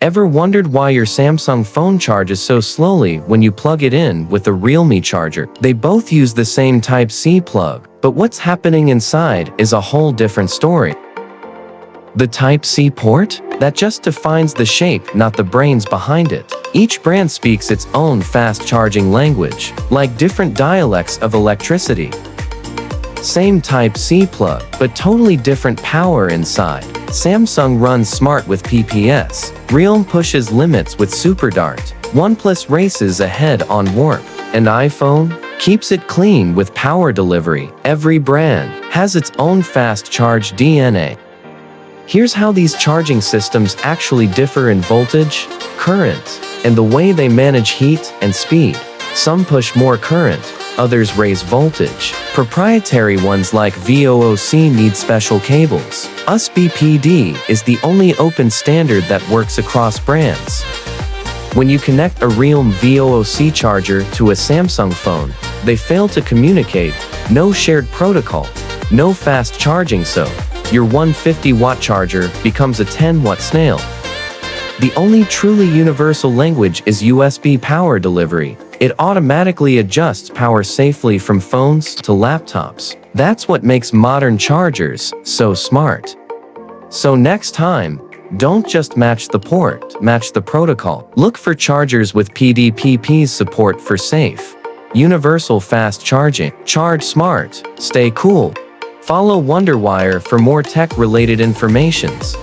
Ever wondered why your Samsung phone charges so slowly when you plug it in with the Realme charger? They both use the same Type-C plug, but what's happening inside is a whole different story. The Type-C port? That just defines the shape, not the brains behind it. Each brand speaks its own fast-charging language, like different dialects of electricity. Same Type-C plug, but totally different power inside. Samsung runs smart with PPS, Realme pushes limits with SuperDart, OnePlus races ahead on Warp, and iPhone keeps it clean with power delivery. Every brand has its own fast charge DNA. Here's how these charging systems actually differ in voltage, current, and the way they manage heat and speed. Some push more current, others raise voltage. Proprietary ones like VOOC need special cables. USB-PD is the only open standard that works across brands. When you connect a Realme VOOC charger to a Samsung phone, they fail to communicate, no shared protocol, no fast charging, so your 150-watt charger becomes a 10-watt snail. The only truly universal language is USB power delivery. It automatically adjusts power safely from phones to laptops. That's what makes modern chargers so smart. So next time, don't just match the port, match the protocol. Look for chargers with PDPP support for safe, universal fast charging. Charge smart, stay cool. Follow WonderWire for more tech-related informations.